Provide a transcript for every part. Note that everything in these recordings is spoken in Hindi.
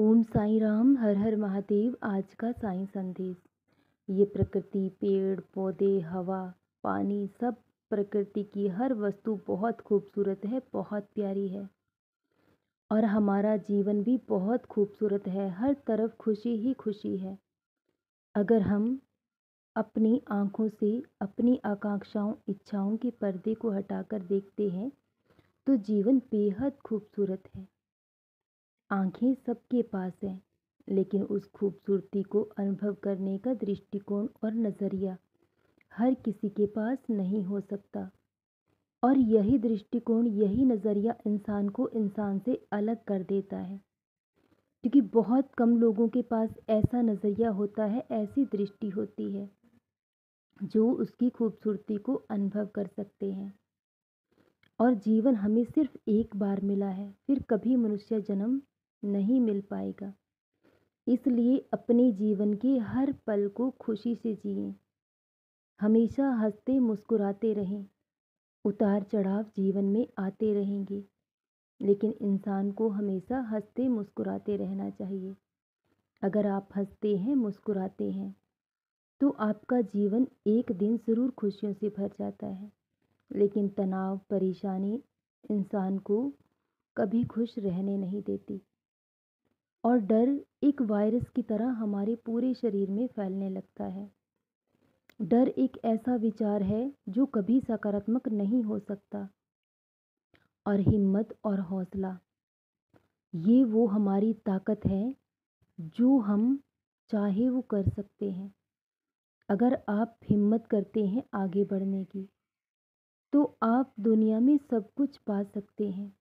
ओम साईं राम, हर हर महादेव। आज का साईं संदेश। ये प्रकृति, पेड़ पौधे, हवा, पानी, सब प्रकृति की हर वस्तु बहुत खूबसूरत है, बहुत प्यारी है। और हमारा जीवन भी बहुत खूबसूरत है, हर तरफ खुशी ही खुशी है। अगर हम अपनी आँखों से अपनी आकांक्षाओं, इच्छाओं के पर्दे को हटाकर देखते हैं तो जीवन बेहद खूबसूरत है। आँखें सबके पास हैं, लेकिन उस खूबसूरती को अनुभव करने का दृष्टिकोण और नज़रिया हर किसी के पास नहीं हो सकता। और यही दृष्टिकोण, यही नज़रिया इंसान को इंसान से अलग कर देता है, क्योंकि बहुत कम लोगों के पास ऐसा नज़रिया होता है, ऐसी दृष्टि होती है जो उसकी खूबसूरती को अनुभव कर सकते हैं। और जीवन हमें सिर्फ एक बार मिला है, फिर कभी मनुष्य जन्म नहीं मिल पाएगा। इसलिए अपने जीवन के हर पल को खुशी से जिएं, हमेशा हंसते मुस्कुराते रहें। उतार चढ़ाव जीवन में आते रहेंगे, लेकिन इंसान को हमेशा हंसते मुस्कुराते रहना चाहिए। अगर आप हंसते हैं, मुस्कुराते हैं, तो आपका जीवन एक दिन ज़रूर खुशियों से भर जाता है। लेकिन तनाव, परेशानी इंसान को कभी खुश रहने नहीं देती। और डर एक वायरस की तरह हमारे पूरे शरीर में फैलने लगता है। डर एक ऐसा विचार है जो कभी सकारात्मक नहीं हो सकता। और हिम्मत और हौसला, ये वो हमारी ताकत है जो हम चाहे वो कर सकते हैं। अगर आप हिम्मत करते हैं आगे बढ़ने की, तो आप दुनिया में सब कुछ पा सकते हैं।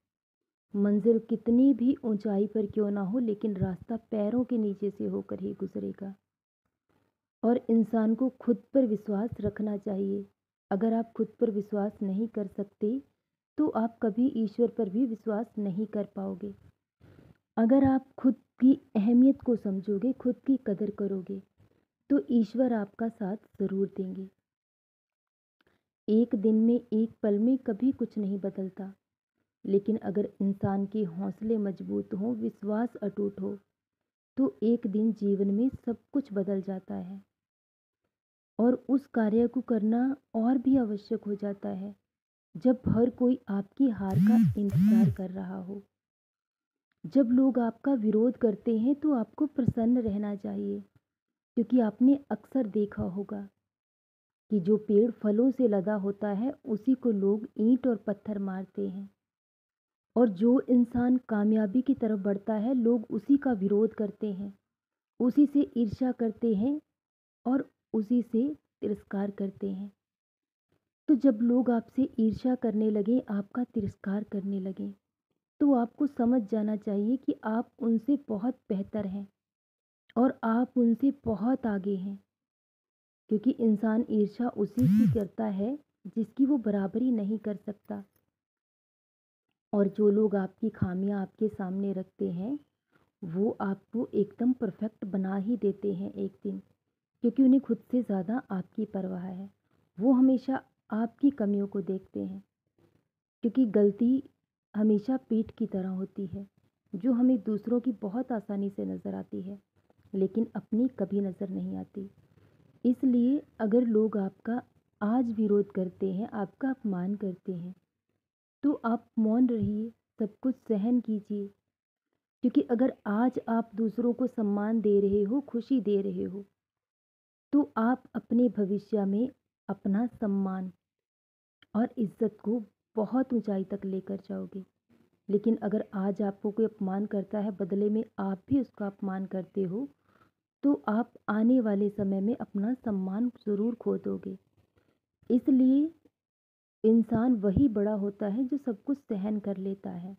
मंजिल कितनी भी ऊंचाई पर क्यों ना हो, लेकिन रास्ता पैरों के नीचे से होकर ही गुजरेगा। और इंसान को खुद पर विश्वास रखना चाहिए। अगर आप खुद पर विश्वास नहीं कर सकते तो आप कभी ईश्वर पर भी विश्वास नहीं कर पाओगे। अगर आप खुद की अहमियत को समझोगे, खुद की कदर करोगे, तो ईश्वर आपका साथ ज़रूर देंगे। एक दिन में, एक पल में कभी कुछ नहीं बदलता, लेकिन अगर इंसान के हौसले मजबूत हों, विश्वास अटूट हो, तो एक दिन जीवन में सब कुछ बदल जाता है। और उस कार्य को करना और भी आवश्यक हो जाता है जब हर कोई आपकी हार का इंतजार कर रहा हो। जब लोग आपका विरोध करते हैं तो आपको प्रसन्न रहना चाहिए, क्योंकि आपने अक्सर देखा होगा कि जो पेड़ फलों से लदा होता है उसी को लोग ईंट और पत्थर मारते हैं। और जो इंसान कामयाबी की तरफ बढ़ता है, लोग उसी का विरोध करते हैं, उसी से ईर्ष्या करते हैं और उसी से तिरस्कार करते हैं। तो जब लोग आपसे ईर्ष्या करने लगें, आपका तिरस्कार करने लगें, तो आपको समझ जाना चाहिए कि आप उनसे बहुत बेहतर हैं और आप उनसे बहुत आगे हैं। क्योंकि इंसान ईर्ष्या उसी की करता है जिसकी वो बराबरी नहीं कर सकता। और जो लोग आपकी खामियां आपके सामने रखते हैं, वो आपको एकदम परफेक्ट बना ही देते हैं एक दिन, क्योंकि उन्हें खुद से ज़्यादा आपकी परवाह है। वो हमेशा आपकी कमियों को देखते हैं, क्योंकि गलती हमेशा पीठ की तरह होती है, जो हमें दूसरों की बहुत आसानी से नज़र आती है, लेकिन अपनी कभी नज़र नहीं आती। इसलिए अगर लोग आपका आज विरोध करते हैं, आपका अपमान करते हैं, तो आप मौन रहिए, सब कुछ सहन कीजिए। क्योंकि अगर आज आप दूसरों को सम्मान दे रहे हो, खुशी दे रहे हो, तो आप अपने भविष्य में अपना सम्मान और इज्जत को बहुत ऊंचाई तक लेकर जाओगे। लेकिन अगर आज आपको कोई अपमान करता है, बदले में आप भी उसका अपमान करते हो, तो आप आने वाले समय में अपना सम्मान ज़रूर खो दोगे। इसलिए इंसान वही बड़ा होता है जो सब कुछ सहन कर लेता है।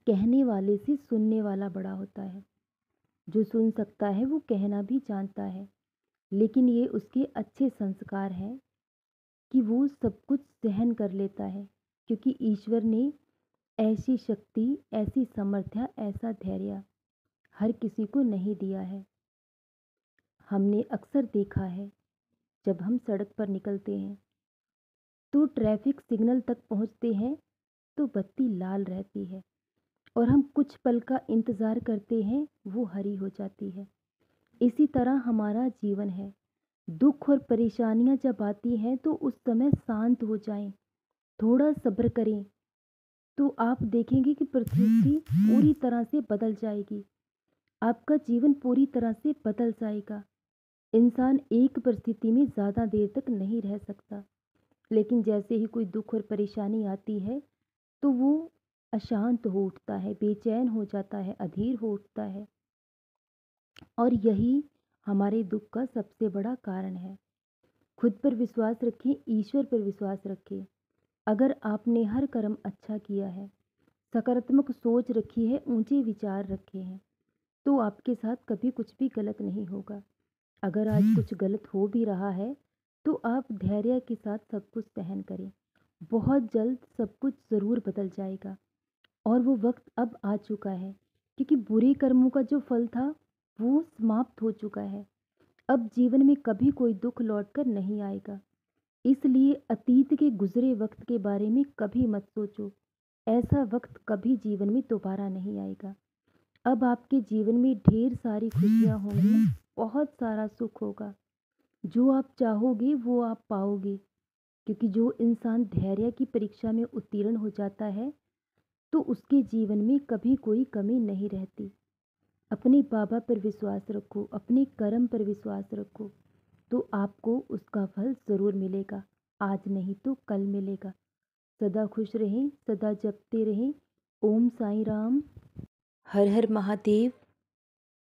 कहने वाले से सुनने वाला बड़ा होता है। जो सुन सकता है वो कहना भी जानता है, लेकिन ये उसके अच्छे संस्कार हैं कि वो सब कुछ सहन कर लेता है, क्योंकि ईश्वर ने ऐसी शक्ति, ऐसी सामर्थ्य, ऐसा धैर्य हर किसी को नहीं दिया है। हमने अक्सर देखा है, जब हम सड़क पर निकलते हैं तो ट्रैफिक सिग्नल तक पहुंचते हैं तो बत्ती लाल रहती है, और हम कुछ पल का इंतज़ार करते हैं, वो हरी हो जाती है। इसी तरह हमारा जीवन है। दुख और परेशानियाँ जब आती हैं तो उस समय शांत हो जाएँ, थोड़ा सब्र करें, तो आप देखेंगे कि परिस्थिति पूरी तरह से बदल जाएगी। आपका जीवन पूरी तरह से बदल जाएगा। इंसान एक परिस्थिति में ज़्यादा देर तक नहीं रह सकता, लेकिन जैसे ही कोई दुख और परेशानी आती है, तो वो अशांत हो उठता है, बेचैन हो जाता है, अधीर हो उठता है। और यही हमारे दुख का सबसे बड़ा कारण है। खुद पर विश्वास रखें, ईश्वर पर विश्वास रखें। अगर आपने हर कर्म अच्छा किया है, सकारात्मक सोच रखी है, ऊंचे विचार रखे हैं, तो आपके साथ कभी कुछ भी गलत नहीं होगा। अगर आज कुछ गलत हो भी रहा है, तो आप धैर्य के साथ सब कुछ सहन करें। बहुत जल्द सब कुछ ज़रूर बदल जाएगा और वो वक्त अब आ चुका है, क्योंकि बुरे कर्मों का जो फल था, वो समाप्त हो चुका है। अब जीवन में कभी कोई दुख लौट कर नहीं आएगा। इसलिए अतीत के गुजरे वक्त के बारे में कभी मत सोचो। ऐसा वक्त कभी जीवन में दोबारा नहीं आएगा। अब आपके जीवन में ढेर सारी खुशियाँ होंगी, बहुत सारा सुख होगा। जो आप चाहोगे वो आप पाओगे, क्योंकि जो इंसान धैर्य की परीक्षा में उत्तीर्ण हो जाता है, तो उसके जीवन में कभी कोई कमी नहीं रहती। अपने बाबा पर विश्वास रखो, अपने कर्म पर विश्वास रखो, तो आपको उसका फल ज़रूर मिलेगा। आज नहीं तो कल मिलेगा। सदा खुश रहें, सदा जपते रहें। ओम साईं राम। हर हर महादेव।